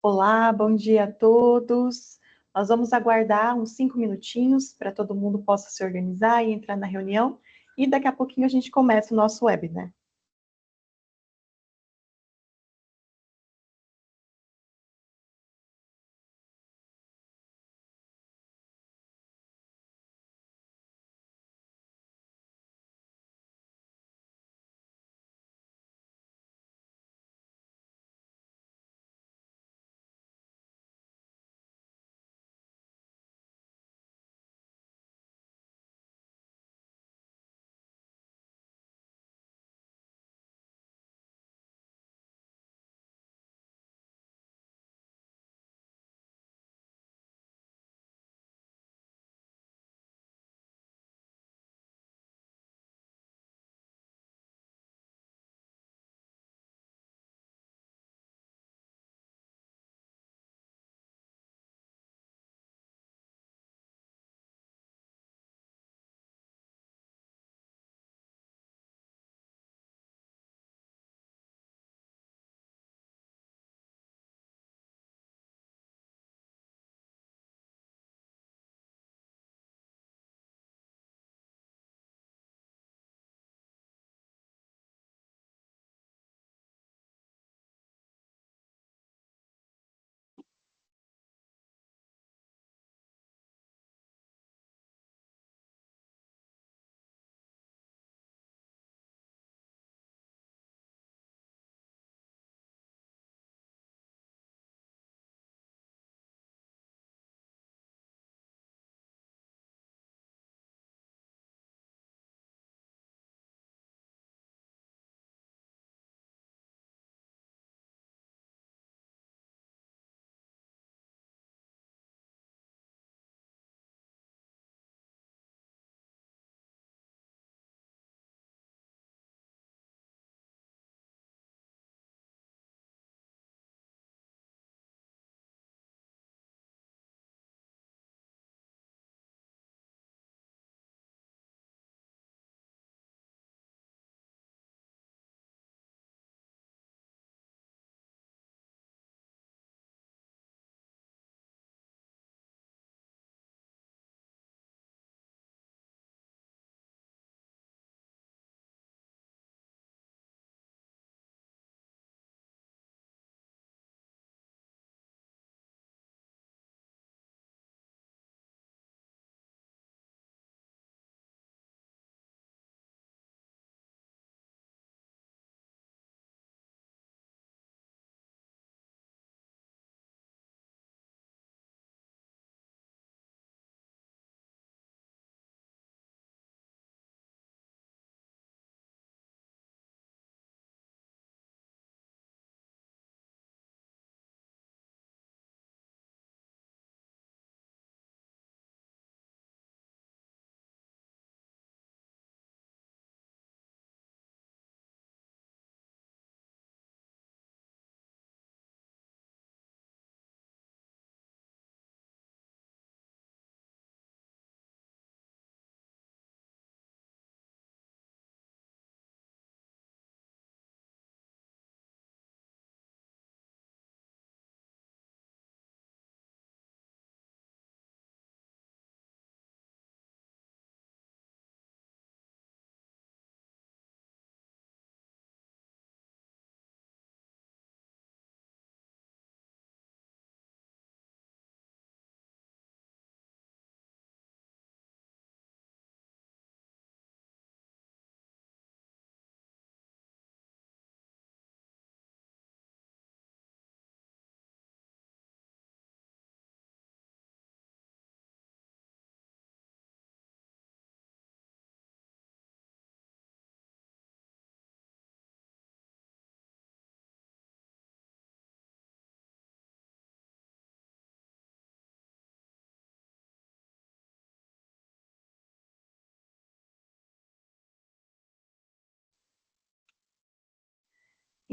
Olá, bom dia a todos. Nós vamos aguardar uns 5 minutinhos para todo mundo possa se organizar e entrar na reunião. E daqui a pouquinho a gente começa o nosso webinar.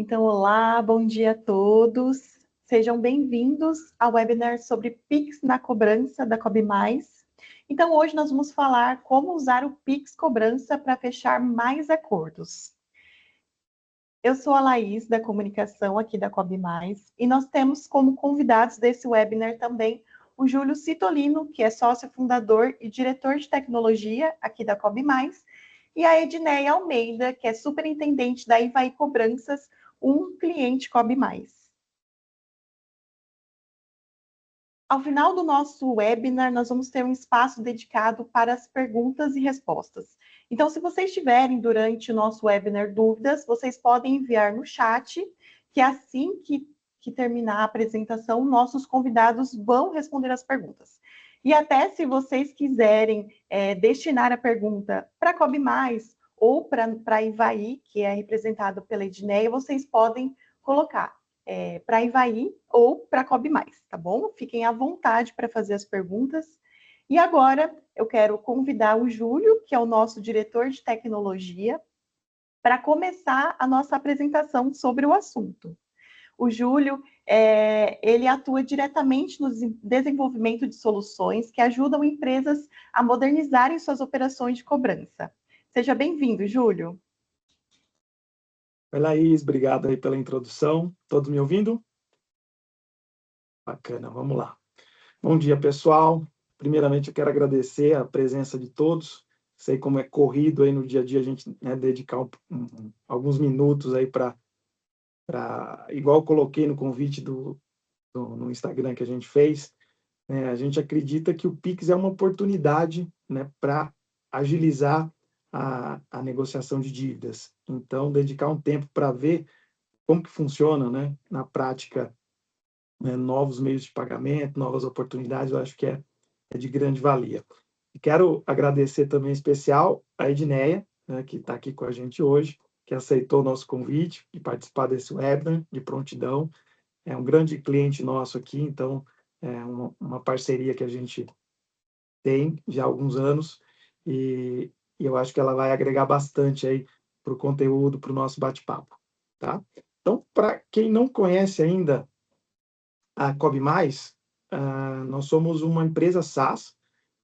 Então, olá, bom dia a todos. Sejam bem-vindos ao webinar sobre Pix na cobrança da Cobe Mais. Então, hoje nós vamos falar como usar o Pix cobrança para fechar mais acordos. Eu sou a Laís, da comunicação aqui da Cobb+, e nós temos como convidados desse webinar também o Júlio Citolino, que é sócio fundador e diretor de tecnologia aqui da Cobb+, e a Edneia Almeida, que é superintendente da Ivaí Cobranças, um cliente Cobb+. Ao final do nosso webinar, nós vamos ter um espaço dedicado para as perguntas e respostas. Então, se vocês tiverem durante o nosso webinar dúvidas, vocês podem enviar no chat, que assim que terminar a apresentação, nossos convidados vão responder as perguntas. E até se vocês quiserem destinar a pergunta para a Cobb+, ou para a Ivaí, que é representado pela Edneia, vocês podem colocar para Ivaí ou para Cobb+, tá bom? Fiquem à vontade para fazer as perguntas. E agora eu quero convidar o Júlio, que é o nosso diretor de tecnologia, para começar a nossa apresentação sobre o assunto. O Júlio, ele atua diretamente no desenvolvimento de soluções que ajudam empresas a modernizarem suas operações de cobrança. Seja bem-vindo, Júlio. Oi, Laís, obrigado aí pela introdução. Todos me ouvindo? Bacana, vamos lá. Bom dia, pessoal. Primeiramente, eu quero agradecer a presença de todos. Sei como é corrido aí no dia a dia a gente dedicar alguns minutos aí para, igual eu coloquei no convite no Instagram que a gente fez, a gente acredita que o Pix é uma oportunidade, para agilizar a negociação de dívidas. Então, dedicar um tempo para ver como que funciona, na prática, novos meios de pagamento, novas oportunidades, eu acho que é de grande valia. E quero agradecer também em especial a Edneia, que está aqui com a gente hoje, que aceitou o nosso convite de participar desse webinar de prontidão. É um grande cliente nosso aqui, então é uma parceria que a gente tem já há alguns anos e eu acho que ela vai agregar bastante aí para o conteúdo, para o nosso bate-papo, tá? Então, para quem não conhece ainda a Cobb+, nós somos uma empresa SaaS,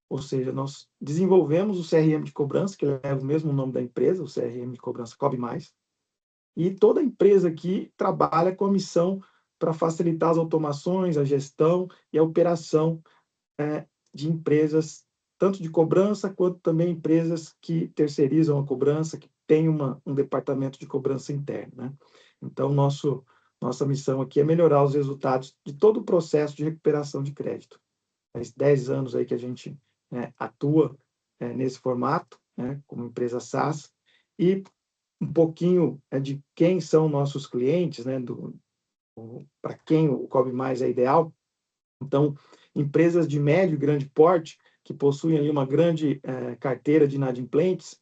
ou seja, nós desenvolvemos o CRM de cobrança, que leva o mesmo nome da empresa, o CRM de cobrança Cobb+, e toda empresa aqui trabalha com a missão para facilitar as automações, a gestão e a operação de empresas, tanto de cobrança, quanto também empresas que terceirizam a cobrança, que tem um departamento de cobrança interno, né? Então, nossa missão aqui é melhorar os resultados de todo o processo de recuperação de crédito. Faz 10 anos aí que a gente atua nesse formato, como empresa SaaS, e um pouquinho de quem são nossos clientes, para quem o Cobb+ é ideal. Então, empresas de médio e grande porte, que possuem ali uma grande carteira de inadimplentes,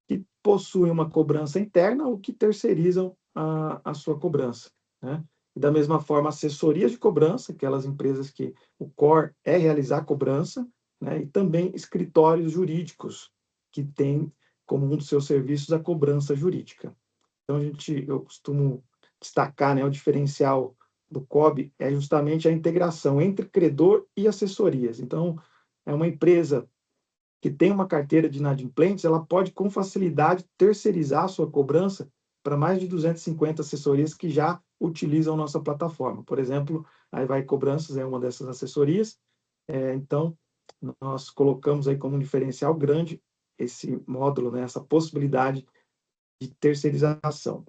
que possuem uma cobrança interna ou que terceirizam a sua cobrança, né? E da mesma forma, assessorias de cobrança, aquelas empresas que o core é realizar cobrança, né? E também escritórios jurídicos, que têm como um dos seus serviços a cobrança jurídica. Então, eu costumo destacar, o diferencial do Cobb é justamente a integração entre credor e assessorias. Então, é uma empresa que tem uma carteira de inadimplentes, ela pode com facilidade terceirizar a sua cobrança para mais de 250 assessorias que já utilizam nossa plataforma. Por exemplo, a Ivaí Cobranças é uma dessas assessorias. Então, nós colocamos aí como um diferencial grande esse módulo, essa possibilidade de terceirização.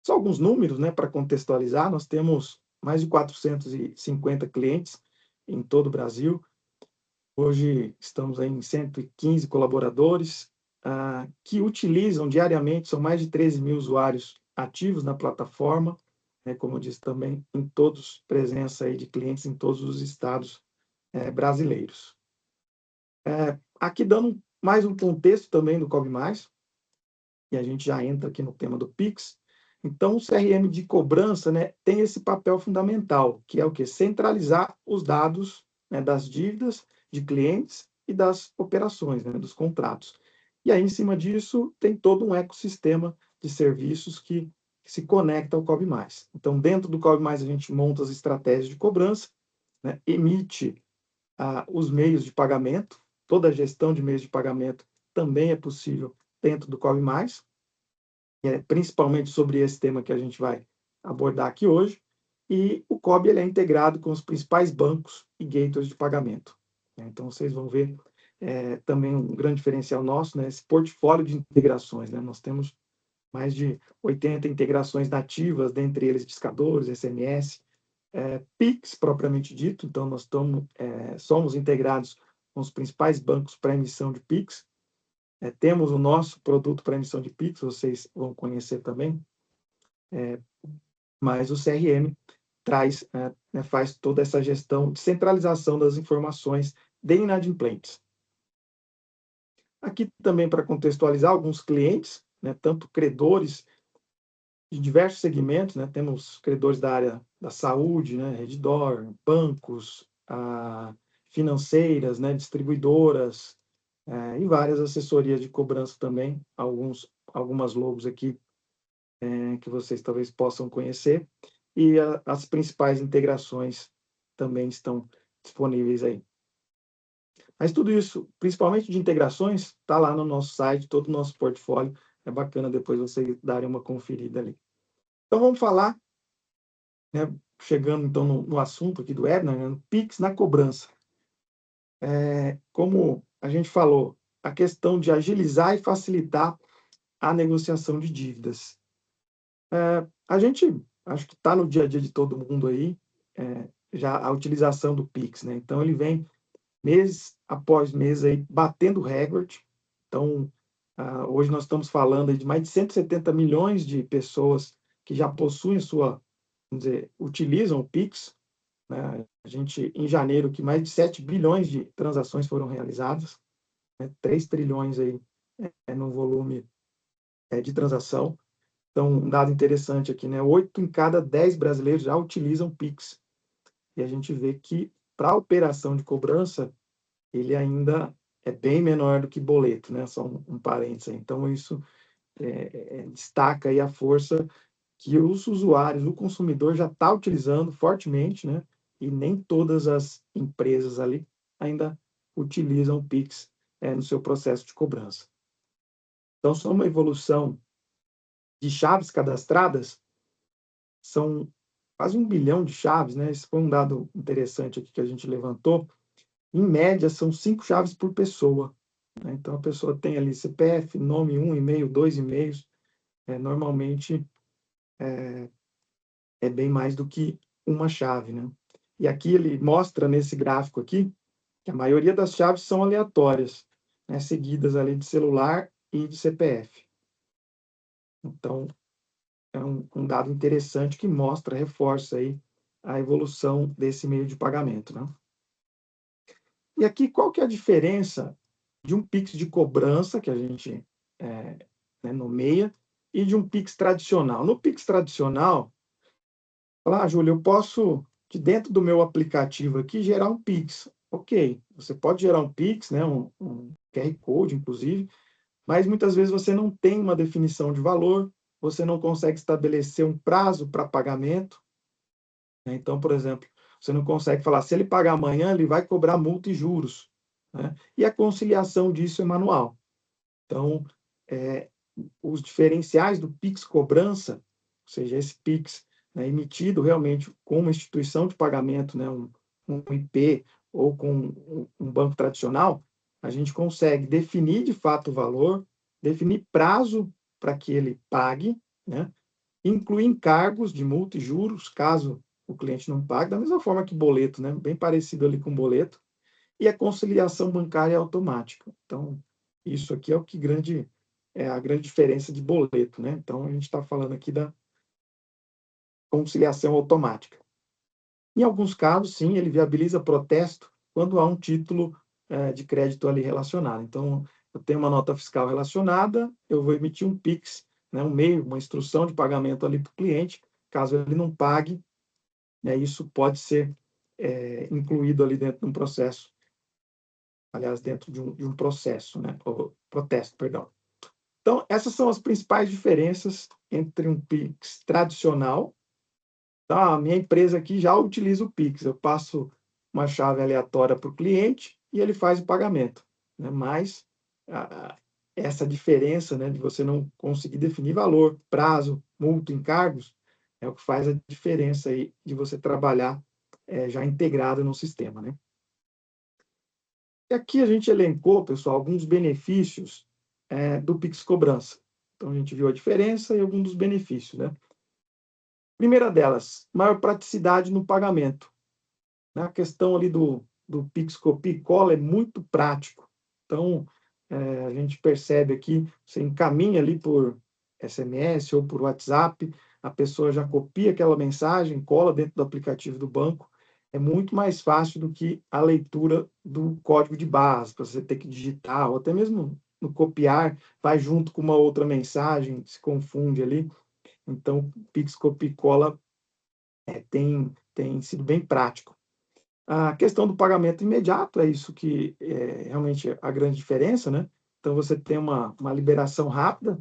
Só alguns números, para contextualizar, nós temos mais de 450 clientes em todo o Brasil. Hoje estamos aí em 115 colaboradores que utilizam diariamente, são mais de 13 mil usuários ativos na plataforma, como eu disse também, em todos, presença aí de clientes em todos os estados brasileiros. Aqui dando mais um contexto também do Cobb+, e a gente já entra aqui no tema do Pix. Então, o CRM de cobrança, tem esse papel fundamental, que é o quê? Centralizar os dados, das dívidas de clientes e das operações, dos contratos. E aí, em cima disso, tem todo um ecossistema de serviços que se conecta ao Cobb+. Então, dentro do Cobb+, a gente monta as estratégias de cobrança, emite os meios de pagamento, toda a gestão de meios de pagamento também é possível dentro do Cobb+. principalmente sobre esse tema que a gente vai abordar aqui hoje. E o COB ele é integrado com os principais bancos e gateways de pagamento. Então, vocês vão ver também um grande diferencial nosso, né, esse portfólio de integrações. Né? Nós temos mais de 80 integrações nativas, dentre eles discadores, SMS, PIX, propriamente dito. Então, nós somos integrados com os principais bancos para emissão de PIX. Temos o nosso produto para emissão de PIX, vocês vão conhecer também, mas o CRM faz toda essa gestão de centralização das informações de inadimplentes. Aqui também para contextualizar alguns clientes, né, tanto credores de diversos segmentos, né, temos credores da área da saúde, né, Redditor, bancos, financeiras, né, distribuidoras, e várias assessorias de cobrança também, algumas logos aqui que vocês talvez possam conhecer, e as principais integrações também estão disponíveis aí. Mas tudo isso, principalmente de integrações, está lá no nosso site, todo o nosso portfólio. É bacana depois vocês darem uma conferida ali. Então vamos falar, né, chegando então no assunto aqui do webinar, né, no PIX na cobrança. Como a gente falou, a questão de agilizar e facilitar a negociação de dívidas. A gente, acho que está no dia a dia de todo mundo aí, já a utilização do PIX, né? Então, ele vem mês após mês aí batendo recorde. Então, hoje nós estamos falando aí de mais de 170 milhões de pessoas que já possuem vamos dizer, utilizam o PIX, né? A gente, em janeiro, que mais de 7 bilhões de transações foram realizadas, né? 3 trilhões aí no volume de transação. Então, um dado interessante aqui, né? 8 em cada 10 brasileiros já utilizam PIX. E a gente vê que, para a operação de cobrança, ele ainda é bem menor do que boleto, né? Só um parênteses aí. Então, isso destaca aí a força que os usuários, o consumidor já está utilizando fortemente, né? E nem todas as empresas ali ainda utilizam o PIX no seu processo de cobrança. Então, só uma evolução de chaves cadastradas, são quase 1 bilhão de chaves, né? Esse foi um dado interessante aqui que a gente levantou. Em média, são 5 chaves por pessoa, né? Então, a pessoa tem ali CPF, nome, 1 e-mail, 2 e-mails. Normalmente, é bem mais do que uma chave, né? E aqui ele mostra, nesse gráfico aqui, que a maioria das chaves são aleatórias, né? Seguidas ali de celular e de CPF. Então, é um dado interessante que mostra, reforça aí a evolução desse meio de pagamento, né? E aqui, qual que é a diferença de um PIX de cobrança, que a gente nomeia, e de um PIX tradicional? No PIX tradicional, Júlio, eu posso, de dentro do meu aplicativo aqui, gerar um PIX. Ok, você pode gerar um PIX, né, um QR Code, inclusive, mas muitas vezes você não tem uma definição de valor, você não consegue estabelecer um prazo para pagamento. Então, por exemplo, você não consegue falar, se ele pagar amanhã, ele vai cobrar multa e juros, né? E a conciliação disso é manual. Então, os diferenciais do PIX cobrança, ou seja, esse PIX emitido realmente com uma instituição de pagamento, né, um IP ou com um banco tradicional, a gente consegue definir de fato o valor, definir prazo para que ele pague, né, incluir encargos de multa e juros, caso o cliente não pague, da mesma forma que boleto, né, bem parecido ali com boleto, e a conciliação bancária automática. Então, isso aqui é o que a grande diferença de boleto, né? Então, a gente está falando aqui da conciliação automática. Em alguns casos, sim, ele viabiliza protesto quando há um título de crédito ali relacionado. Então, eu tenho uma nota fiscal relacionada, eu vou emitir um PIX, né, uma instrução de pagamento ali para o cliente, caso ele não pague, isso pode ser incluído ali dentro de um processo, aliás, dentro de um processo, né, ou protesto, perdão. Então, essas são as principais diferenças entre um PIX tradicional. Então, a minha empresa aqui já utiliza o PIX. Eu passo uma chave aleatória para o cliente e ele faz o pagamento, né? Mas essa diferença, né, de você não conseguir definir valor, prazo, multa, encargos, é o que faz a diferença aí de você trabalhar já integrado no sistema, né? E aqui a gente elencou, pessoal, alguns benefícios do Pix Cobrança. Então, a gente viu a diferença e alguns dos benefícios, né? Primeira delas, maior praticidade no pagamento. A questão ali do Pix Copia e Cola é muito prático. Então, a gente percebe aqui, você encaminha ali por SMS ou por WhatsApp, a pessoa já copia aquela mensagem, cola dentro do aplicativo do banco. É muito mais fácil do que a leitura do código de barras, para você ter que digitar, ou até mesmo no copiar, vai junto com uma outra mensagem, se confunde ali. Então, Pix Copia e Cola tem sido bem prático. A questão do pagamento imediato é isso que é realmente a grande diferença, né? Então, você tem uma liberação rápida,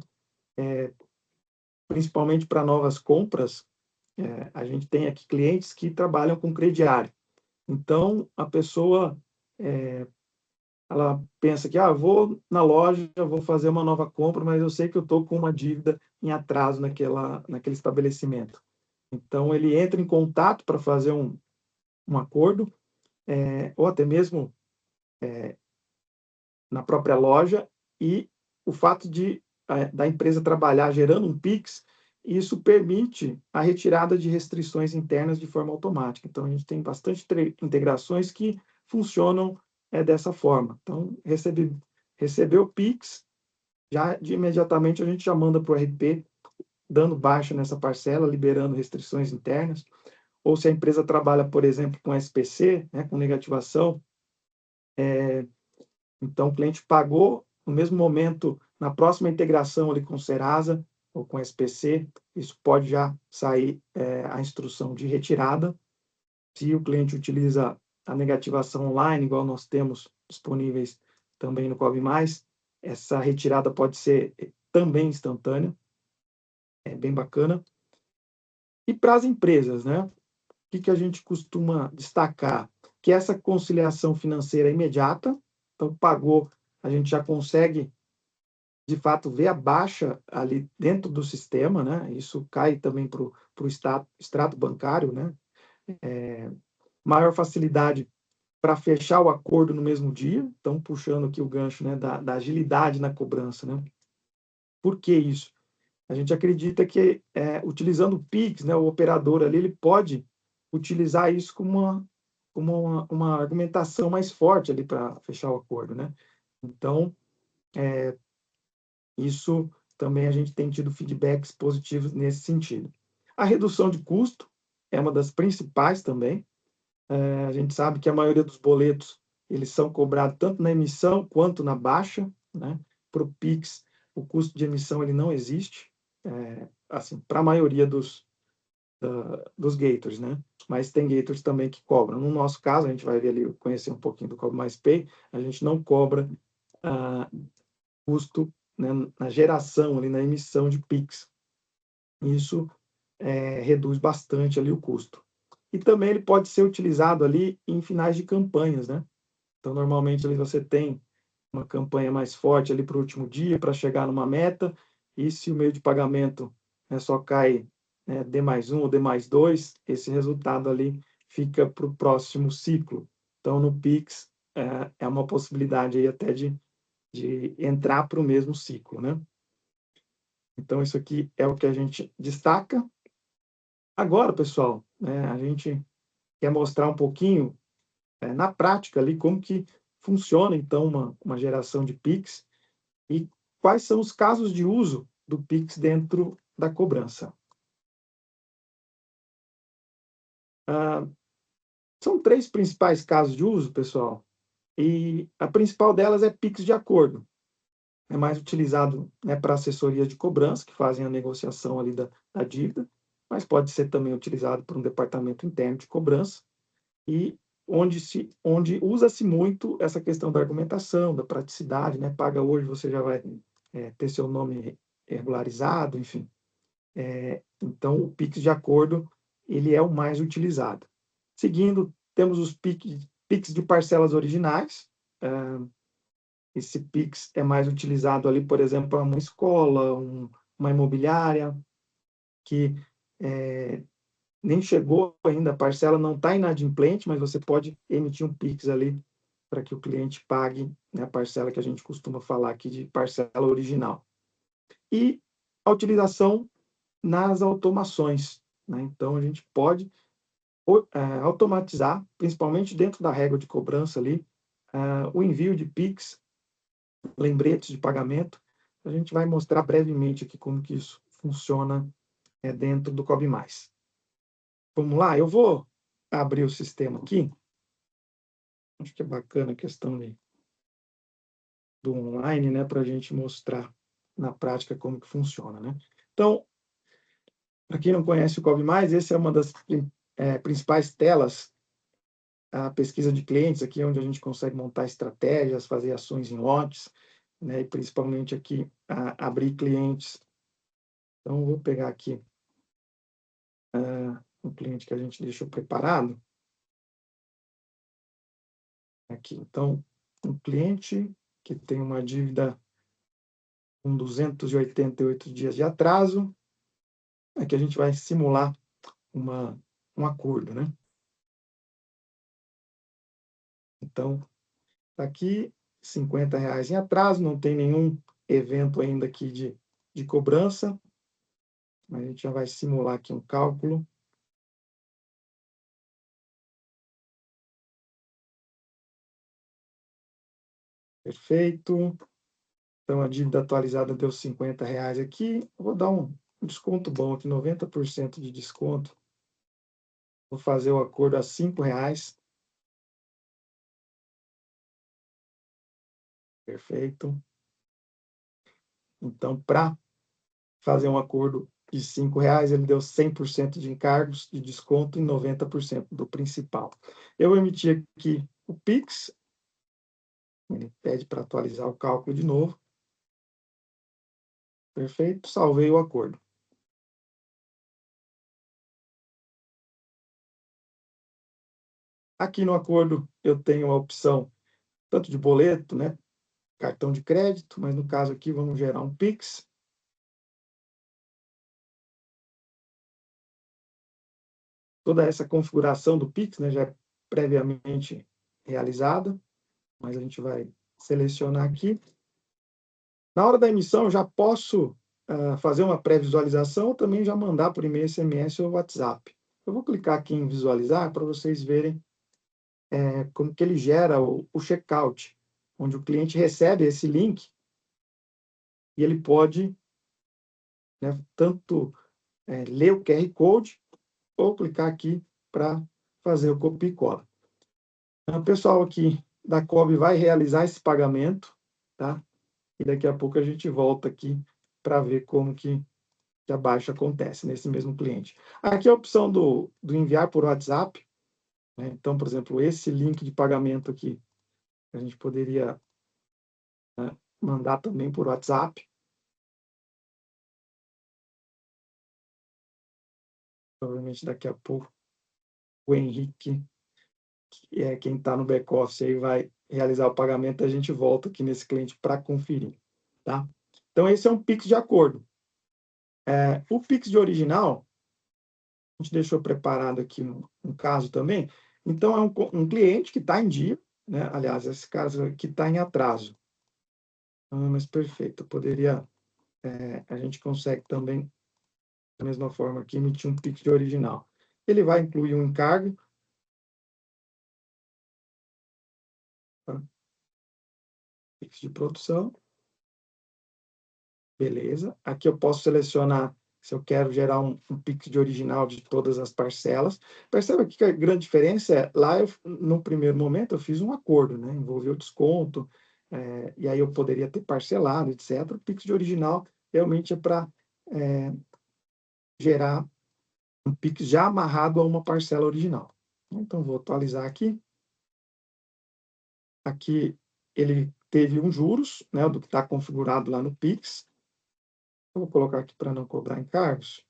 principalmente para novas compras. A gente tem aqui clientes que trabalham com crediário. Então, a pessoa ela pensa que vou na loja, vou fazer uma nova compra, mas eu sei que eu estou com uma dívida em atraso naquele estabelecimento. Então, ele entra em contato para fazer um acordo, ou até mesmo na própria loja, e o fato da empresa trabalhar gerando um Pix, isso permite a retirada de restrições internas de forma automática. Então, a gente tem bastante integrações que funcionam dessa forma. Então, recebeu o Pix, já imediatamente a gente já manda para o RP, dando baixa nessa parcela, liberando restrições internas. Ou se a empresa trabalha, por exemplo, com SPC, né, com negativação, então o cliente pagou, no mesmo momento, na próxima integração ali com o Serasa ou com o SPC, isso pode já sair a instrução de retirada. Se o cliente utiliza a negativação online, igual nós temos disponíveis também no Cobre Mais, essa retirada pode ser também instantânea, é bem bacana. E para as empresas, né? O que a gente costuma destacar? Que essa conciliação financeira é imediata, então pagou, a gente já consegue, de fato, ver a baixa ali dentro do sistema, né? Isso cai também para o extrato bancário, né? Maior facilidade para fechar o acordo no mesmo dia, então puxando aqui o gancho, né, da agilidade na cobrança, né? Por que isso? A gente acredita que utilizando o Pix, né, o operador ali, ele pode utilizar isso como uma argumentação mais forte ali para fechar o acordo, né? Então, isso também a gente tem tido feedbacks positivos nesse sentido. A redução de custo é uma das principais também. A gente sabe que a maioria dos boletos eles são cobrados tanto na emissão quanto na baixa, né? Para o Pix, o custo de emissão ele não existe, assim, para a maioria dos gators, né? Mas tem gators também que cobram. No nosso caso, a gente vai ver ali, conhecer um pouquinho do Cobre Mais Pay, a gente não cobra custo, né, na geração, ali, na emissão de Pix. Isso reduz bastante ali o custo. E também ele pode ser utilizado ali em finais de campanhas, né? Então, normalmente ali você tem uma campanha mais forte ali para o último dia, para chegar numa meta, e se o meio de pagamento só cai D+1 ou D+2, esse resultado ali fica para o próximo ciclo. Então, no Pix, é uma possibilidade aí até de entrar para o mesmo ciclo, né? Então, isso aqui é o que a gente destaca. Agora, pessoal, a gente quer mostrar um pouquinho, na prática, ali, como que funciona, então, uma geração de Pix e quais são os casos de uso do Pix dentro da cobrança. São 3 principais casos de uso, pessoal, e a principal delas é Pix de acordo. É mais utilizado, né, para assessorias de cobrança, que fazem a negociação ali da dívida, mas pode ser também utilizado por um departamento interno de cobrança, e onde usa-se muito essa questão da argumentação, da praticidade, né? Paga hoje, você já vai ter seu nome regularizado, enfim. Então, o Pix de acordo, ele é o mais utilizado. Seguindo, temos os Pix de parcelas originais, esse Pix é mais utilizado ali, por exemplo, para uma escola, uma imobiliária, que nem chegou ainda, a parcela não está inadimplente, mas você pode emitir um Pix ali para que o cliente pague, né, a parcela que a gente costuma falar aqui de parcela original. E a utilização nas automações, né? Então, a gente pode automatizar, principalmente dentro da régua de cobrança ali, o envio de Pix, lembretes de pagamento. A gente vai mostrar brevemente aqui como que isso funciona dentro do Cobb Mais. Vamos lá, eu vou abrir o sistema aqui. Acho que é bacana a questão do online, né, para a gente mostrar na prática como que funciona, né? Então, para quem não conhece o Cobb Mais, essa é uma das principais telas, a pesquisa de clientes, aqui onde a gente consegue montar estratégias, fazer ações em lotes, né, e principalmente aqui abrir clientes. Então, eu vou pegar aqui um cliente que a gente deixou preparado. Aqui, então, um cliente que tem uma dívida com 288 dias de atraso, que a gente vai simular um acordo, né? Então, tá aqui, R$ 50 em atraso, não tem nenhum evento ainda aqui de cobrança, mas a gente já vai simular aqui um cálculo. Perfeito. Então, a dívida atualizada deu R$ 50 aqui. Eu vou dar um desconto bom aqui, 90% de desconto. Vou fazer o acordo a R$ 5. Perfeito. Então, para fazer um acordo de R$ 5, ele deu 100% de encargos de desconto e 90% do principal. Eu emiti aqui o Pix, ele pede para atualizar o cálculo de novo. Perfeito, salvei o acordo. Aqui no acordo eu tenho a opção tanto de boleto, né, cartão de crédito, mas no caso aqui vamos gerar um Pix. Toda essa configuração do Pix, né, já é previamente realizada, mas a gente vai selecionar aqui. Na hora da emissão, eu já posso fazer uma pré-visualização ou também já mandar por e-mail, SMS ou WhatsApp. Eu vou clicar aqui em visualizar para vocês verem como que ele gera o checkout, onde o cliente recebe esse link e ele pode, né, tanto ler o QR Code ou clicar aqui para fazer o copia e cola. Então, o pessoal aqui da Cobb vai realizar esse pagamento, tá? E daqui a pouco a gente volta aqui para ver como que a baixa acontece nesse mesmo cliente. Aqui a opção do enviar por WhatsApp, né? Então, por exemplo, esse link de pagamento aqui, a gente poderia, né, mandar também por WhatsApp. Provavelmente daqui a pouco o Henrique, que é quem está no back-office, aí vai realizar o pagamento, a gente volta aqui nesse cliente para conferir, tá? Então, esse é um Pix de acordo. O Pix de original, a gente deixou preparado aqui um caso também. Então, é um cliente que está em dia, né? Aliás, esse caso aqui está em atraso. Mas perfeito, poderia, a gente consegue também, da mesma forma aqui, emitir um Pix de original. Ele vai incluir um encargo, tá? Pix de produção. Beleza. Aqui eu posso selecionar se eu quero gerar um Pix de original de todas as parcelas. Perceba que a grande diferença é, lá, no primeiro momento, eu fiz um acordo, né? Envolveu desconto, e aí eu poderia ter parcelado, etc. O Pix de original realmente é para gerar um Pix já amarrado a uma parcela original. Então, vou atualizar aqui. Aqui ele teve um juros, né, do que está configurado lá no Pix. Eu vou colocar aqui para não cobrar encargos,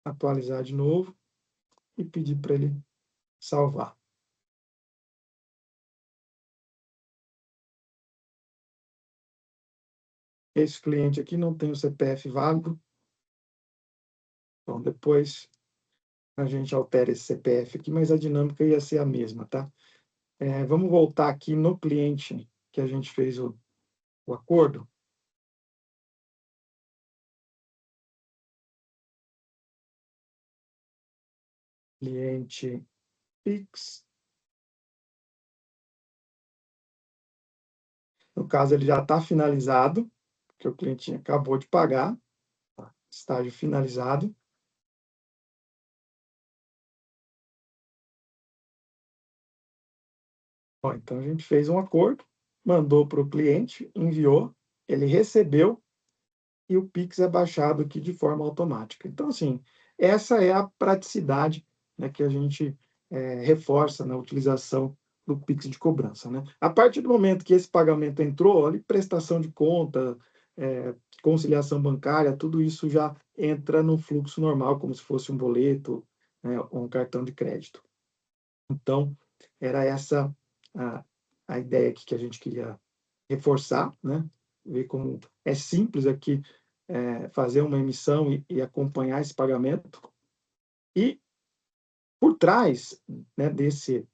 atualizar de novo e pedir para ele salvar. esse cliente aqui não tem o CPF válido. Então, depois a gente altera esse CPF aqui, mas a dinâmica ia ser a mesma, tá? Vamos voltar aqui no cliente que a gente fez o acordo. Cliente Pix. No caso, ele já está finalizado, porque o cliente acabou de pagar. Tá? Estágio finalizado. Ó, então, a gente fez um acordo, mandou para o cliente, enviou, ele recebeu, e o Pix é baixado aqui de forma automática. Então, assim, essa é a praticidade, né, que a gente reforça na utilização do Pix de cobrança. Né? A partir do momento que esse pagamento entrou, ali, prestação de conta, conciliação bancária, tudo isso já entra no fluxo normal, como se fosse um boleto, né, ou um cartão de crédito. Então, era essa a ideia aqui que a gente queria reforçar, né? Ver como é simples aqui fazer uma emissão e acompanhar esse pagamento. E por trás, né, desse...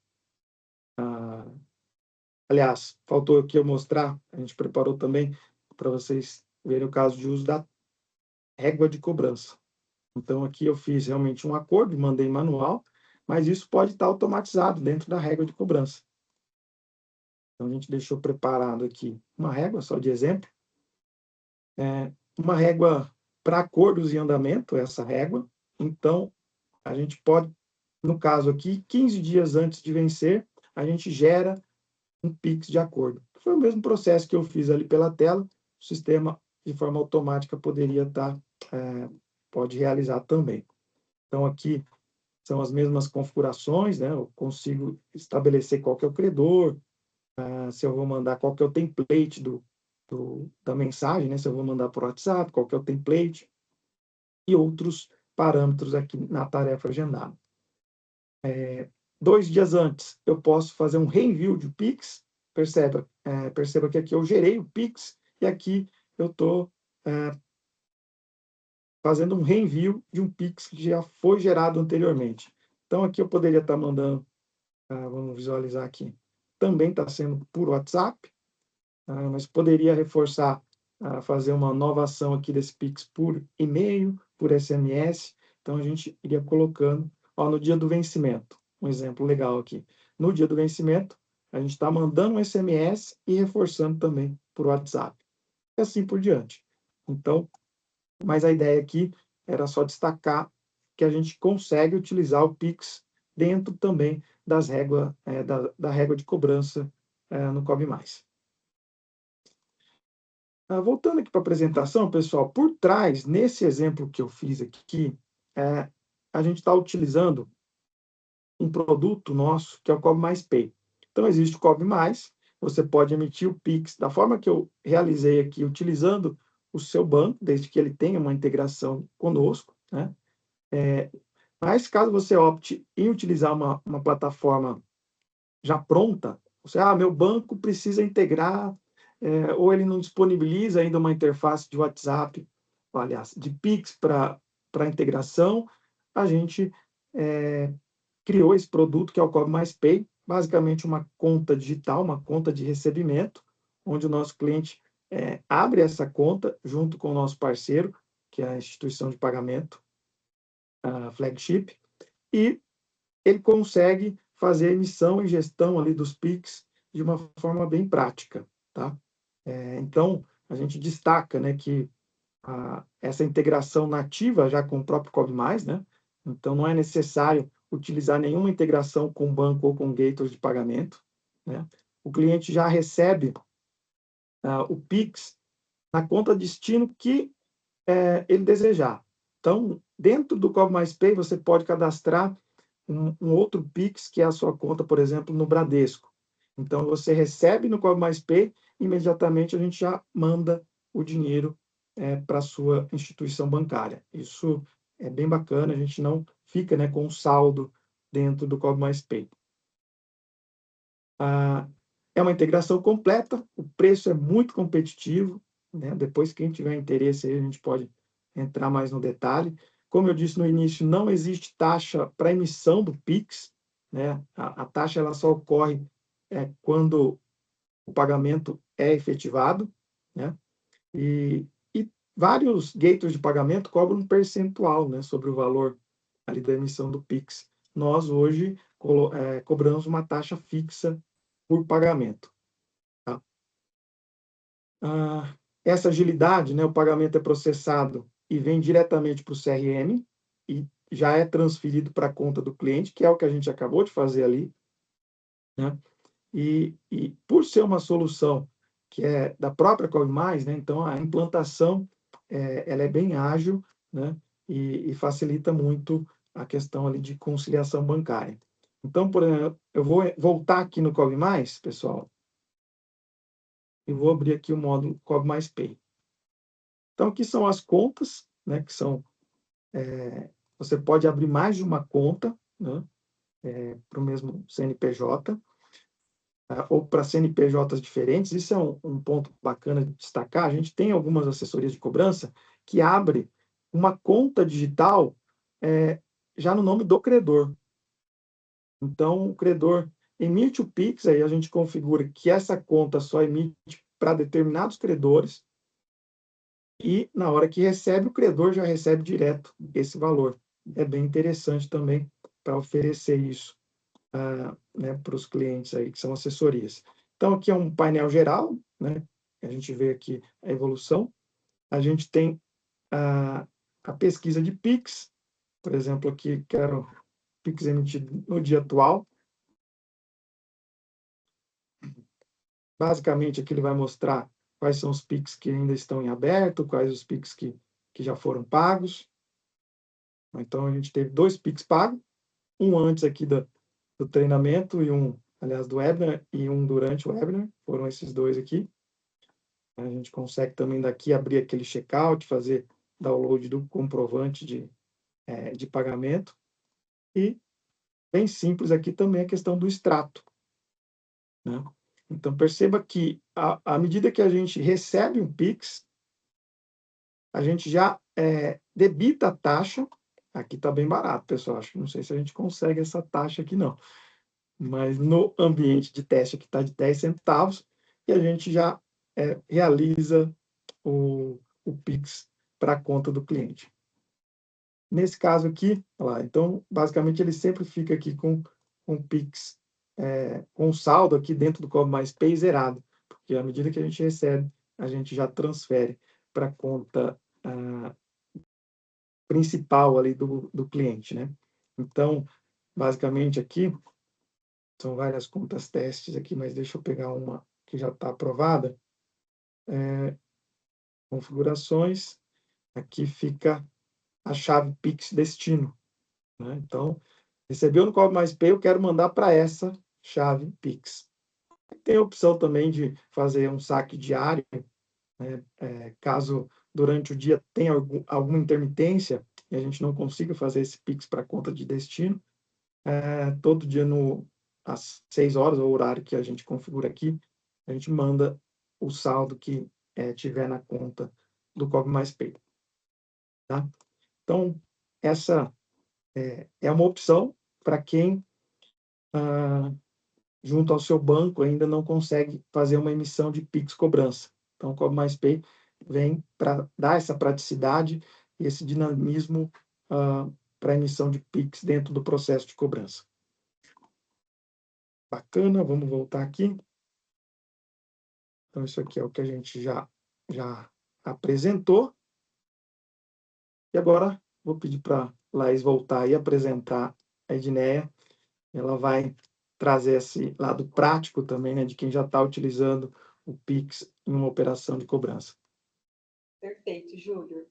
aliás, faltou aqui eu mostrar, a gente preparou também para vocês verem o caso de uso da régua de cobrança. Então, aqui eu fiz realmente um acordo, mandei manual, mas isso pode estar automatizado dentro da régua de cobrança. Então, a gente deixou preparado aqui uma régua, só de exemplo. Uma régua para acordos em andamento, essa régua. Então, a gente pode, no caso aqui, 15 dias antes de vencer, a gente gera um Pix de acordo. Foi o mesmo processo que eu fiz ali pela tela, o sistema, de forma automática, poderia estar, pode realizar também. Então, aqui são as mesmas configurações, né? Eu consigo estabelecer qual que é o credor, se eu vou mandar qual que é o template da mensagem, né? Se eu vou mandar por WhatsApp, qual que é o template, e outros parâmetros aqui na tarefa agendada. 2 dias antes, eu posso fazer um reenvio de Pix. Perceba que aqui eu gerei o Pix e aqui eu estou fazendo um reenvio de um Pix que já foi gerado anteriormente. Então, aqui eu poderia estar mandando, vamos visualizar aqui, também está sendo por WhatsApp, mas poderia reforçar, fazer uma nova ação aqui desse Pix por e-mail, por SMS. Então, a gente iria colocando, no dia do vencimento, um exemplo legal aqui. No dia do vencimento, a gente está mandando um SMS e reforçando também por WhatsApp. E assim por diante. Então, mas a ideia aqui era só destacar que a gente consegue utilizar o Pix dentro também das régua, da régua de cobrança no Cobre Mais. Voltando aqui para a apresentação, pessoal, por trás, nesse exemplo que eu fiz aqui, a gente está utilizando um produto nosso, que é o Cobre Mais Pay. Então, existe o Cobre Mais, você pode emitir o Pix da forma que eu realizei aqui, utilizando o seu banco, desde que ele tenha uma integração conosco, né? Mas, caso você opte em utilizar uma plataforma já pronta, você, meu banco precisa integrar, ou ele não disponibiliza ainda uma interface de WhatsApp, aliás, de Pix para integração, a gente criou esse produto que é o Cobre Mais Pay, basicamente uma conta digital, uma conta de recebimento, onde o nosso cliente abre essa conta junto com o nosso parceiro, que é a instituição de pagamento, a Flagship, e ele consegue fazer a emissão e gestão ali dos Pix de uma forma bem prática, tá? Então, a gente destaca, né, que essa integração nativa já com o próprio Cobre Mais, né? Então, não é necessário utilizar nenhuma integração com banco ou com gateway de pagamento, né? O cliente já recebe o Pix na conta destino que ele desejar. Então, dentro do Cobre Mais Pay, você pode cadastrar um outro Pix, que é a sua conta, por exemplo, no Bradesco. Então, você recebe no Cobre Mais Pay, imediatamente a gente já manda o dinheiro para a sua instituição bancária. Isso é bem bacana, a gente não fica, né, com um saldo dentro do Cobre Mais Pay. É uma integração completa, o preço é muito competitivo, né? Depois, quem tiver interesse, aí a gente pode entrar mais no detalhe. Como eu disse no início, não existe taxa para emissão do Pix, né? A taxa ela só ocorre quando o pagamento é efetivado, né? E vários gateways de pagamento cobram um percentual, né, sobre o valor ali da emissão do Pix. Nós, hoje, cobramos uma taxa fixa por pagamento. Tá? Essa agilidade, né, o pagamento é processado e vem diretamente para o CRM e já é transferido para a conta do cliente, que é o que a gente acabou de fazer ali, né? E por ser uma solução que é da própria Cobmais, né, então a implantação ela é bem ágil, né, e facilita muito a questão ali de conciliação bancária. Então, por exemplo, eu vou voltar aqui no Cobmais, pessoal, e vou abrir aqui o módulo Cobmais Pay. Então, aqui são as contas, né, que são... você pode abrir mais de uma conta, né, para o mesmo CNPJ, ou para CNPJs diferentes. Isso é um ponto bacana de destacar. A gente tem algumas assessorias de cobrança que abre uma conta digital já no nome do credor. Então, o credor emite o Pix, aí a gente configura que essa conta só emite para determinados credores, e na hora que recebe, o credor já recebe direto esse valor. É bem interessante também para oferecer isso né, para os clientes aí, que são assessorias. Então, aqui é um painel geral, né? A gente vê aqui a evolução. A gente tem a pesquisa de Pix, por exemplo, aqui quero Pix emitido no dia atual. Basicamente, aqui ele vai mostrar quais são os Pix que ainda estão em aberto, quais os Pix que já foram pagos. Então, a gente teve 2 Pix pagos, um antes aqui do treinamento e um, aliás, do webinar, e um durante o webinar. Foram esses 2 aqui. A gente consegue também daqui abrir aquele checkout, fazer download do comprovante de pagamento. E bem simples aqui também a questão do extrato, né? Então, perceba que à medida que a gente recebe um Pix, a gente já debita a taxa. Aqui está bem barato, pessoal. Acho que não sei se a gente consegue essa taxa aqui, não. Mas no ambiente de teste aqui está de 10 centavos e a gente já realiza o Pix para a conta do cliente. Nesse caso aqui, olha lá, então, basicamente, ele sempre fica aqui com o Pix, com o saldo aqui dentro do Cobmais Pay zerado, porque à medida que a gente recebe, a gente já transfere para a conta principal ali do cliente, né? Então, basicamente aqui, são várias contas testes aqui, mas deixa eu pegar uma que já está aprovada. Configurações, aqui fica a chave Pix destino, né? Então, recebeu no Cobmais Pay, eu quero mandar para essa chave Pix. Tem a opção também de fazer um saque diário, né? Caso durante o dia tenha alguma intermitência e a gente não consiga fazer esse Pix para a conta de destino, todo dia às 6 horas, o horário que a gente configura aqui, a gente manda o saldo que tiver na conta do Cobmais Pay. Tá? Então, essa é uma opção para quem, junto ao seu banco, ainda não consegue fazer uma emissão de Pix cobrança. Então, o Cobmais Pay vem para dar essa praticidade e esse dinamismo para a emissão de Pix dentro do processo de cobrança. Bacana, vamos voltar aqui. Então, isso aqui é o que a gente já apresentou. E agora, vou pedir para a Laís voltar e apresentar a Edneia. Ela vai trazer esse lado prático também, né, de quem já está utilizando o Pix em uma operação de cobrança. Perfeito, Júlio.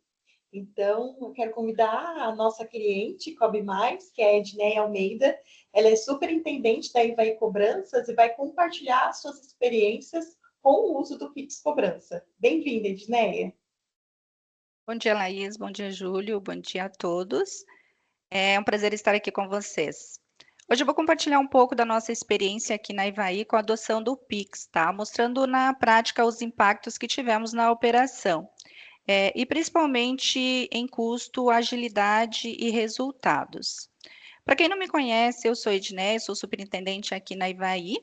Então, eu quero convidar a nossa cliente, Cobmais, que é a Edneia Almeida. Ela é superintendente da Ivaí Cobranças e vai compartilhar suas experiências com o uso do Pix Cobrança. Bem-vinda, Edneia. Bom dia, Laís. Bom dia, Júlio. Bom dia a todos. É um prazer estar aqui com vocês. Hoje eu vou compartilhar um pouco da nossa experiência aqui na Ivaí com a adoção do Pix, tá? Mostrando na prática os impactos que tivemos na operação. E principalmente em custo, agilidade e resultados. Para quem não me conhece, eu sou Edneia, sou superintendente aqui na Ivaí.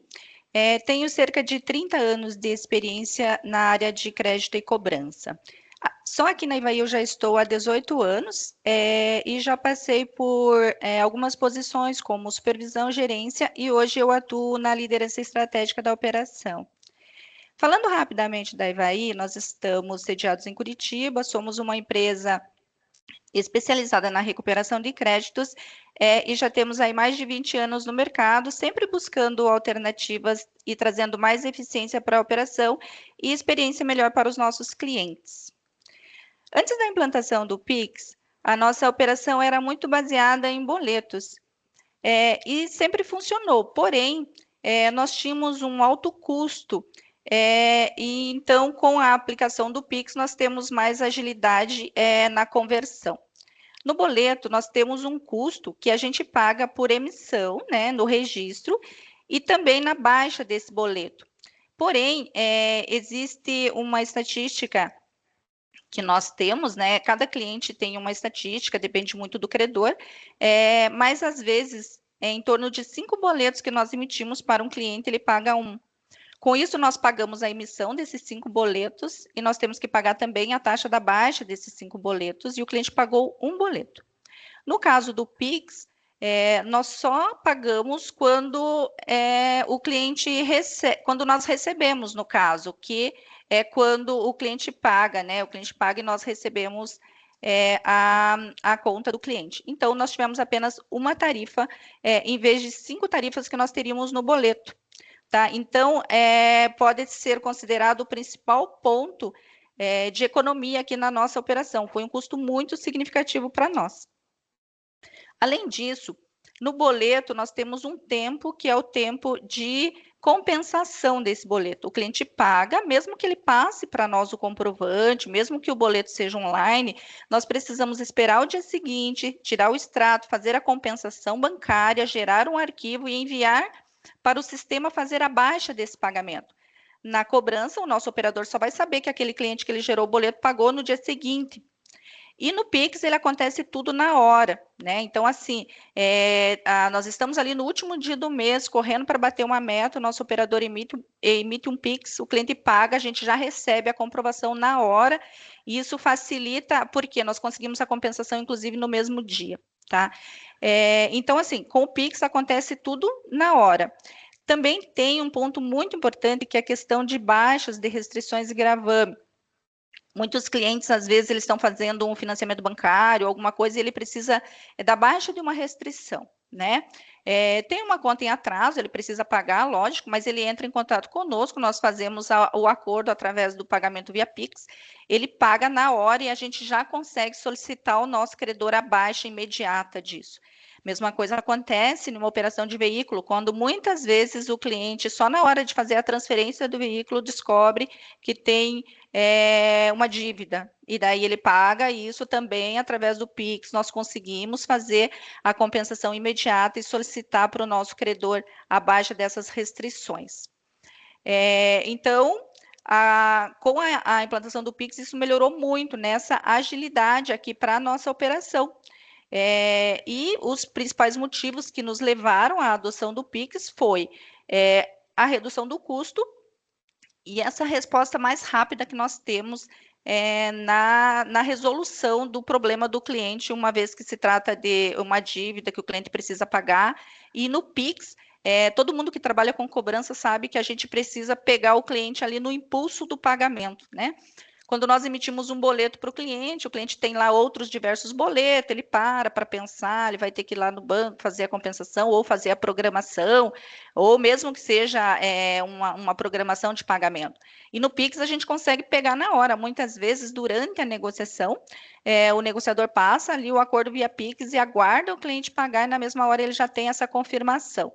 Tenho cerca de 30 anos de experiência na área de crédito e cobrança. Só aqui na Ivaí eu já estou há 18 anos e já passei por algumas posições como supervisão, gerência e hoje eu atuo na liderança estratégica da operação. Falando rapidamente da Ivaí, nós estamos sediados em Curitiba, somos uma empresa especializada na recuperação de créditos e já temos aí mais de 20 anos no mercado, sempre buscando alternativas e trazendo mais eficiência para a operação e experiência melhor para os nossos clientes. Antes da implantação do Pix, a nossa operação era muito baseada em boletos e sempre funcionou, porém, nós tínhamos um alto custo e então, com a aplicação do Pix, nós temos mais agilidade na conversão. No boleto, nós temos um custo que a gente paga por emissão, né, no registro, e também na baixa desse boleto. Porém, existe uma estatística que nós temos, né? Cada cliente tem uma estatística, depende muito do credor, mas às vezes em torno de 5 boletos que nós emitimos para um cliente, ele paga um. Com isso, nós pagamos a emissão desses 5 boletos e nós temos que pagar também a taxa da baixa desses 5 boletos e o cliente pagou um boleto. No caso do Pix, nós só pagamos quando o cliente quando nós recebemos, no caso, que é quando o cliente paga, né? O cliente paga e nós recebemos a conta do cliente. Então, nós tivemos apenas uma tarifa, em vez de 5 tarifas que nós teríamos no boleto. Tá? Então, pode ser considerado o principal ponto de economia aqui na nossa operação. Foi um custo muito significativo para nós. Além disso, no boleto, nós temos um tempo que é o tempo de compensação desse boleto. O cliente paga, mesmo que ele passe para nós o comprovante, mesmo que o boleto seja online, nós precisamos esperar o dia seguinte, tirar o extrato, fazer a compensação bancária, gerar um arquivo e enviar para o sistema fazer a baixa desse pagamento. Na cobrança, o nosso operador só vai saber que aquele cliente que ele gerou o boleto pagou no dia seguinte. E no Pix, ele acontece tudo na hora, né? Então, assim, nós estamos ali no último dia do mês, correndo para bater uma meta, o nosso operador emite um Pix, o cliente paga, a gente já recebe a comprovação na hora, e isso facilita, porque nós conseguimos a compensação, inclusive, no mesmo dia, tá? Então, assim, com o Pix acontece tudo na hora. Também tem um ponto muito importante, que é a questão de baixas de restrições e gravame. Muitos clientes, às vezes, eles estão fazendo um financiamento bancário, alguma coisa, e ele precisa da baixa de uma restrição, né? Tem uma conta em atraso, ele precisa pagar, lógico, mas ele entra em contato conosco, nós fazemos o acordo através do pagamento via Pix, ele paga na hora e a gente já consegue solicitar ao nosso credor a baixa imediata disso. Mesma coisa acontece numa operação de veículo, quando muitas vezes o cliente, só na hora de fazer a transferência do veículo, descobre que tem uma dívida, e daí ele paga isso também através do Pix. Nós conseguimos fazer a compensação imediata e solicitar para o nosso credor a baixa dessas restrições. Então, com a implantação do Pix, isso melhorou muito nessa agilidade aqui para a nossa operação. E os principais motivos que nos levaram à adoção do Pix foi a redução do custo e essa resposta mais rápida que nós temos na resolução do problema do cliente, uma vez que se trata de uma dívida que o cliente precisa pagar. E no Pix, todo mundo que trabalha com cobrança sabe que a gente precisa pegar o cliente ali no impulso do pagamento, né? Quando nós emitimos um boleto para o cliente tem lá outros diversos boletos, ele para pensar, ele vai ter que ir lá no banco fazer a compensação ou fazer a programação, ou mesmo que seja uma programação de pagamento. E no Pix a gente consegue pegar na hora, muitas vezes durante a negociação, o negociador passa ali o acordo via Pix e aguarda o cliente pagar e na mesma hora ele já tem essa confirmação.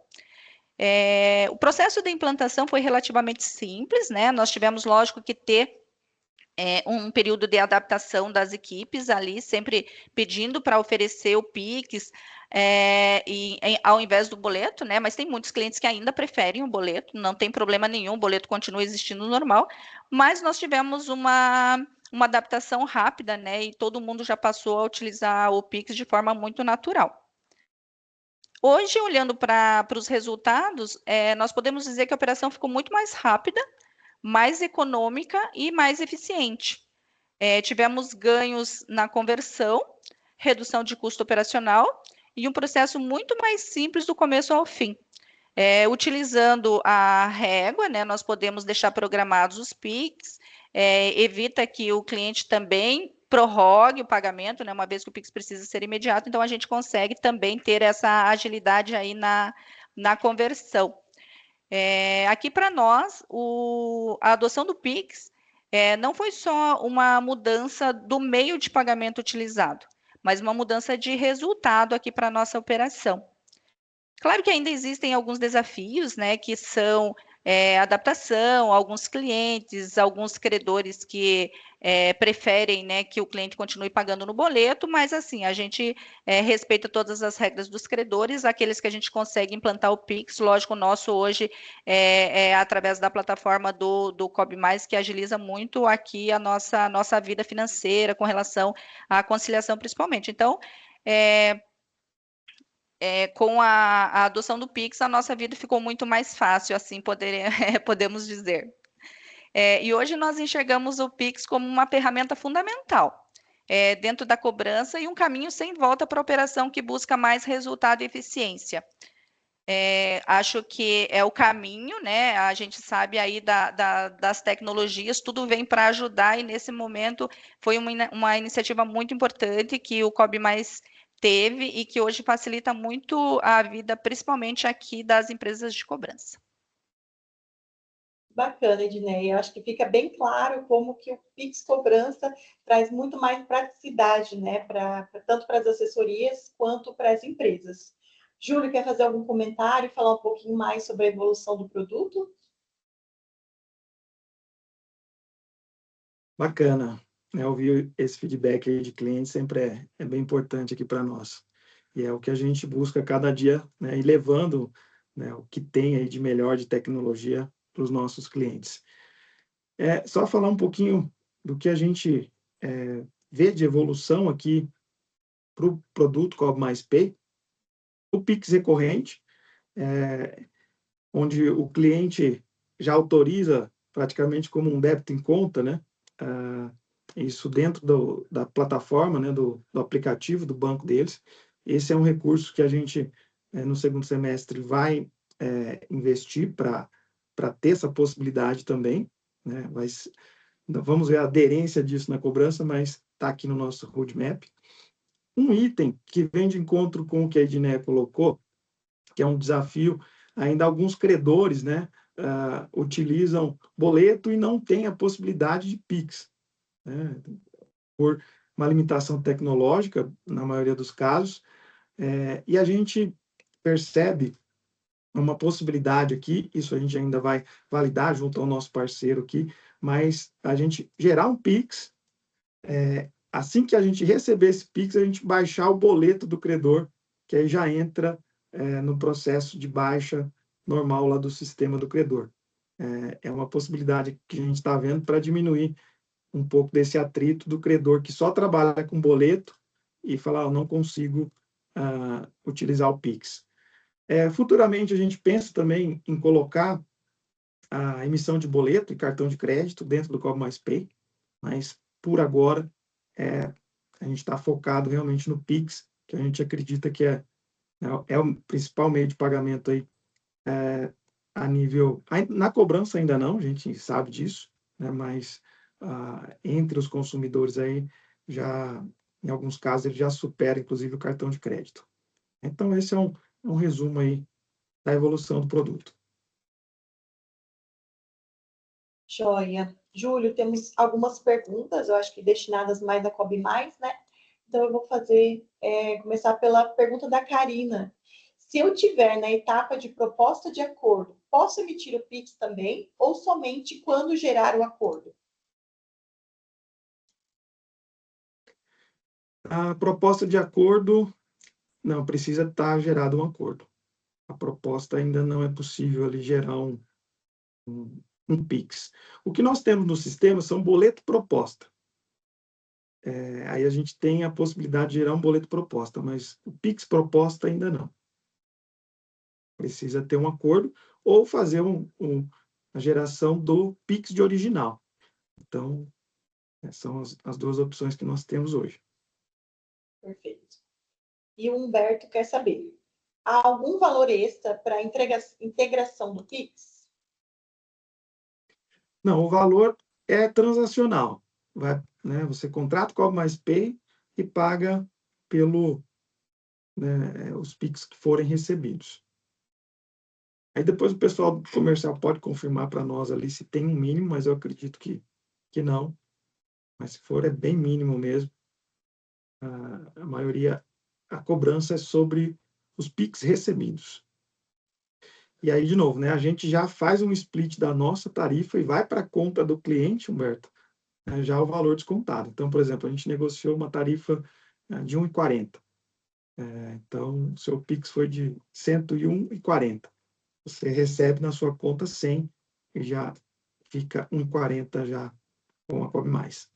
O processo de implantação foi relativamente simples, né? Nós tivemos, lógico, que ter um período de adaptação das equipes ali, sempre pedindo para oferecer o Pix, ao invés do boleto, né? Mas tem muitos clientes que ainda preferem o boleto, não tem problema nenhum, o boleto continua existindo normal, mas nós tivemos uma adaptação rápida, né? E todo mundo já passou a utilizar o Pix de forma muito natural. Hoje, olhando para os resultados, nós podemos dizer que a operação ficou muito mais rápida, mais econômica e mais eficiente. Tivemos ganhos na conversão, redução de custo operacional e um processo muito mais simples do começo ao fim. Utilizando a régua, né, nós podemos deixar programados os PIX, evita que o cliente também prorrogue o pagamento, né, uma vez que o PIX precisa ser imediato, então a gente consegue também ter essa agilidade aí na conversão. Aqui para nós, a adoção do PIX não foi só uma mudança do meio de pagamento utilizado, mas uma mudança de resultado aqui para a nossa operação. Claro que ainda existem alguns desafios, né, que são adaptação, alguns clientes, alguns credores que preferem, né, que o cliente continue pagando no boleto, mas assim, a gente respeita todas as regras dos credores, aqueles que a gente consegue implantar o Pix, lógico, o nosso hoje é através da plataforma do Cobb Mais, que agiliza muito aqui a nossa vida financeira com relação à conciliação principalmente. Então, com a adoção do Pix, a nossa vida ficou muito mais fácil, assim podemos dizer. E hoje nós enxergamos o Pix como uma ferramenta fundamental dentro da cobrança e um caminho sem volta para a operação que busca mais resultado e eficiência. Acho que é o caminho, né? A gente sabe aí das tecnologias, tudo vem para ajudar e nesse momento foi uma iniciativa muito importante que o Cobb Mais teve e que hoje facilita muito a vida, principalmente aqui das empresas de cobrança. Bacana, Ednei. Eu acho que fica bem claro como que o Pix Cobrança traz muito mais praticidade, né, tanto para as assessorias quanto para as empresas. Júlio, quer fazer algum comentário e falar um pouquinho mais sobre a evolução do produto? Bacana, né? Ouvir esse feedback aí de clientes sempre é bem importante aqui para nós. E é o que a gente busca cada dia, né, e levando, né, o que tem aí de melhor de tecnologia para os nossos clientes. Só falar um pouquinho do que a gente vê de evolução aqui para o produto Cobb Mais Pay, o Pix recorrente, onde o cliente já autoriza praticamente como um débito em conta, né? Isso dentro da plataforma, né, do aplicativo do banco deles. Esse é um recurso que a gente, no segundo semestre, vai investir para ter essa possibilidade também, né? Vamos ver a aderência disso na cobrança, mas está aqui no nosso roadmap. Um item que vem de encontro com o que a Edneia colocou, que é um desafio, ainda alguns credores, né, utilizam boleto e não têm a possibilidade de Pix, né, por uma limitação tecnológica, na maioria dos casos, e a gente percebe uma possibilidade aqui, isso a gente ainda vai validar junto ao nosso parceiro aqui, mas a gente gerar um Pix, assim que a gente receber esse Pix, a gente baixar o boleto do credor, que aí já entra no processo de baixa normal lá do sistema do credor. É uma possibilidade que a gente está vendo para diminuir um pouco desse atrito do credor que só trabalha com boleto e falar, não consigo utilizar o Pix. Futuramente, a gente pensa também em colocar a emissão de boleto e cartão de crédito dentro do Cobb Mais Pay, mas, por agora, a gente está focado realmente no Pix, que a gente acredita que é o principal meio de pagamento aí, a nível... Na cobrança ainda não, a gente sabe disso, né, mas entre os consumidores aí, já, em alguns casos, ele já supera, inclusive, o cartão de crédito. Então, esse é um resumo aí da evolução do produto. Joia. Júlio, temos algumas perguntas, eu acho que destinadas mais a Cobb Mais, né? Então, eu vou começar pela pergunta da Karina. Se eu tiver na etapa de proposta de acordo, posso emitir o Pix também ou somente quando gerar o acordo? A proposta de acordo, não, precisa estar gerado um acordo. A proposta ainda não é possível ali gerar um PIX. O que nós temos no sistema são boleto proposta. Aí a gente tem a possibilidade de gerar um boleto proposta, mas o PIX proposta ainda não. Precisa ter um acordo ou fazer a geração do PIX de original. Então, são as duas opções que nós temos hoje. Perfeito. E o Humberto quer saber, há algum valor extra para a integração do Pix? Não, o valor é transacional. Né, você contrata o Cobb Mais Pay e paga pelo, né, os PIX que forem recebidos. Aí depois o pessoal do comercial pode confirmar para nós ali se tem um mínimo, mas eu acredito que não. Mas se for, é bem mínimo mesmo. A maioria, a cobrança é sobre os PIX recebidos. E aí, de novo, né, a gente já faz um split da nossa tarifa e vai para a conta do cliente, Humberto, né, já o valor descontado. Então, por exemplo, a gente negociou uma tarifa de 1,40. Então, o seu PIX foi de 101,40. Você recebe na sua conta 100 e já fica 1,40 já com a Cobb Mais.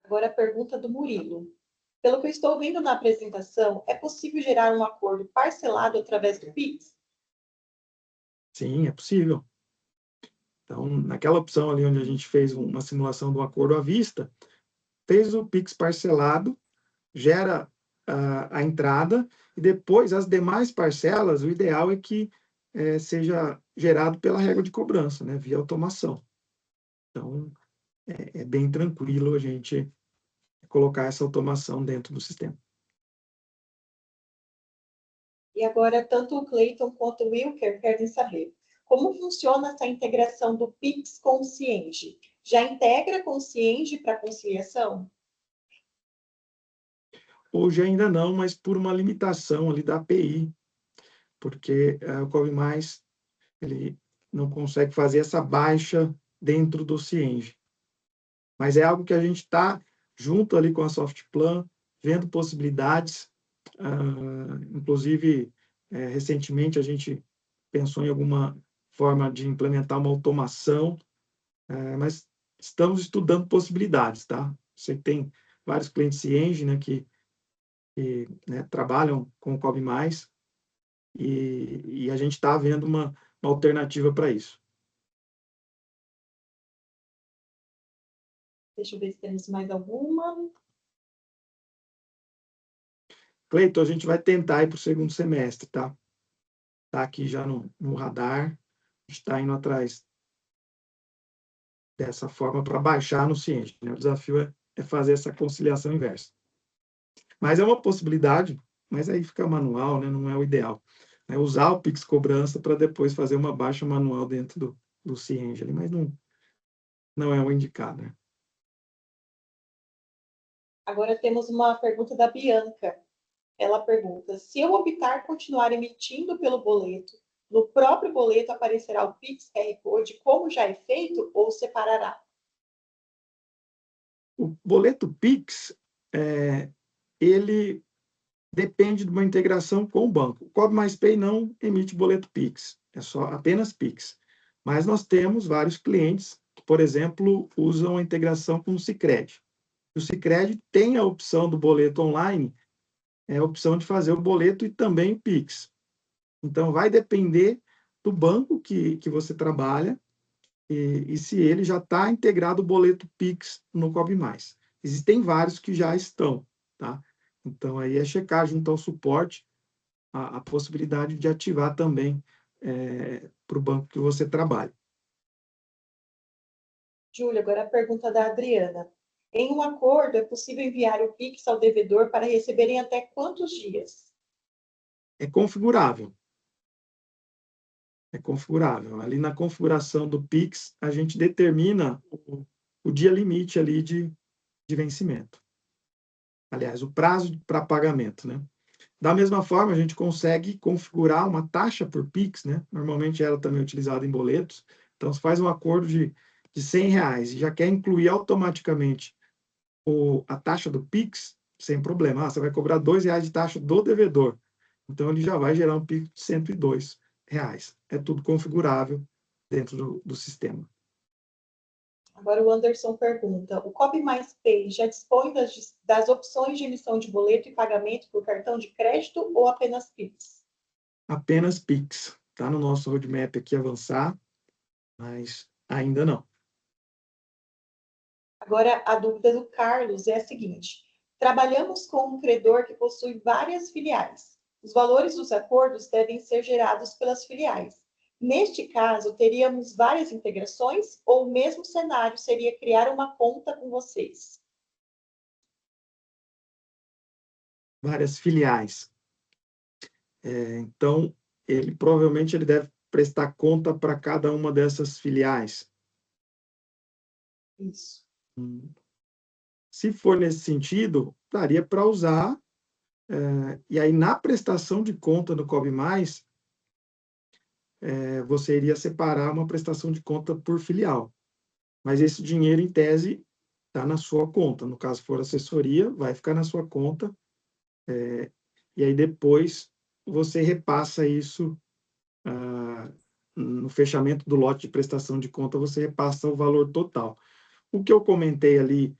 Agora a pergunta do Murilo. Pelo que eu estou vendo na apresentação, é possível gerar um acordo parcelado através do Pix? Sim, é possível. Então, naquela opção ali onde a gente fez uma simulação do acordo à vista, fez o PIX parcelado, gera a entrada, e depois as demais parcelas, o ideal é que seja gerado pela régua de cobrança, né, via automação. Então, é bem tranquilo a gente colocar essa automação dentro do sistema. E agora, tanto o Clayton quanto o Wilker querem saber como funciona essa integração do Pix com o Cienge. Já integra com o Cienge para conciliação? Hoje ainda não, mas por uma limitação ali da API, porque o Cobb Mais ele não consegue fazer essa baixa dentro do Cienge. Mas é algo que a gente está junto ali com a Softplan, vendo possibilidades. Inclusive, recentemente a gente pensou em alguma forma de implementar uma automação, mas estamos estudando possibilidades, tá? Você tem vários clientes Cienge, né, que né, trabalham com o Cobb Mais, e a gente está vendo uma alternativa para isso. Deixa eu ver se temos mais alguma. Cleiton, a gente vai tentar ir para o segundo semestre, tá? Está aqui já no radar, está indo atrás dessa forma para baixar no Cienge, né? O desafio é fazer essa conciliação inversa. Mas é uma possibilidade, mas aí fica manual, né? Não é o ideal. É usar o Pix Cobrança para depois fazer uma baixa manual dentro do Cienge, mas não é o indicado, né? Agora temos uma pergunta da Bianca. Ela pergunta: se eu optar continuar emitindo pelo boleto, no próprio boleto aparecerá o Pix QR Code, como já é feito, ou separará? O boleto Pix, ele depende de uma integração com o banco. O Cobb Mais Pay não emite boleto Pix, é só apenas Pix. Mas nós temos vários clientes que, por exemplo, usam a integração com o Sicredi. O Sicredi tem a opção do boleto online, a opção de fazer o boleto e também o Pix. Então, vai depender do banco que você trabalha e se ele já está integrado o boleto Pix no Cobb Mais. Existem vários que já estão, tá? Então, aí é checar junto ao suporte a possibilidade de ativar também para o banco que você trabalha. Júlia, agora a pergunta da Adriana. Em um acordo, é possível enviar o Pix ao devedor para receber em até quantos dias? É configurável. É configurável. Ali na configuração do Pix, a gente determina o dia limite ali de vencimento. Aliás, o prazo para pagamento, né? Da mesma forma, a gente consegue configurar uma taxa por Pix, né? Normalmente ela também é utilizada em boletos. Então, você faz um acordo de R$100 e já quer incluir automaticamente a taxa do Pix sem problema. Você vai cobrar R$2 de taxa do devedor. Então, ele já vai gerar um Pix de R$102. É tudo configurável dentro do sistema. Agora o Anderson pergunta, o Cobb Mais Pay já dispõe das opções de emissão de boleto e pagamento por cartão de crédito ou apenas Pix? Apenas Pix. Está no nosso roadmap aqui avançar, mas ainda não. Agora, a dúvida do Carlos é a seguinte: trabalhamos com um credor que possui várias filiais. Os valores dos acordos devem ser gerados pelas filiais. Neste caso, teríamos várias integrações ou o mesmo cenário seria criar uma conta com vocês? Várias filiais. Então, provavelmente ele deve prestar conta para cada uma dessas filiais. Isso. Se for nesse sentido, daria para usar, e aí na prestação de conta do Cobb Mais, você iria separar uma prestação de conta por filial. Mas esse dinheiro, em tese, está na sua conta. No caso, for assessoria, vai ficar na sua conta, e aí depois você repassa isso, no fechamento do lote de prestação de conta, você repassa o valor total. O que eu comentei ali,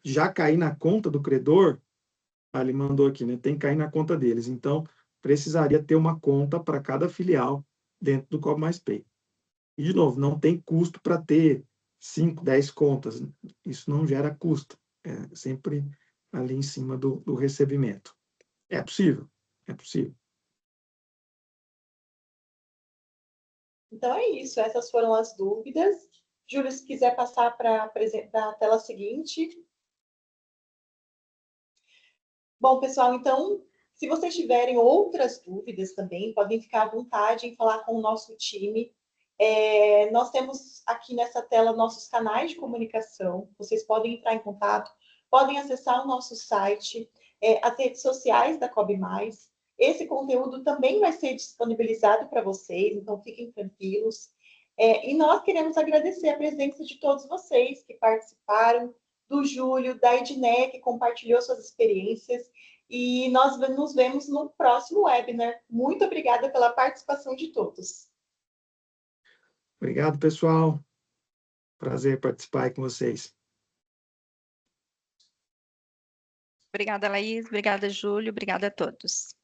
já cair na conta do credor, ele mandou aqui, né? Tem que cair na conta deles. Então, precisaria ter uma conta para cada filial dentro do Cobb Mais Pay. E, de novo, não tem custo para ter 5, 10 contas. Isso não gera custo. É sempre ali em cima do recebimento. É possível, é possível. Então é isso, essas foram as dúvidas. Júlio, se quiser passar para a tela seguinte. Bom, pessoal, então, se vocês tiverem outras dúvidas também, podem ficar à vontade em falar com o nosso time. Nós temos aqui nessa tela nossos canais de comunicação, vocês podem entrar em contato, podem acessar o nosso site, as redes sociais da Cobb Mais. Esse conteúdo também vai ser disponibilizado para vocês, então fiquem tranquilos. E nós queremos agradecer a presença de todos vocês que participaram, do Júlio, da Edné, que compartilhou suas experiências. E nós nos vemos no próximo webinar. Muito obrigada pela participação de todos. Obrigado, pessoal. Prazer participar aí com vocês. Obrigada, Laís. Obrigada, Júlio. Obrigada a todos.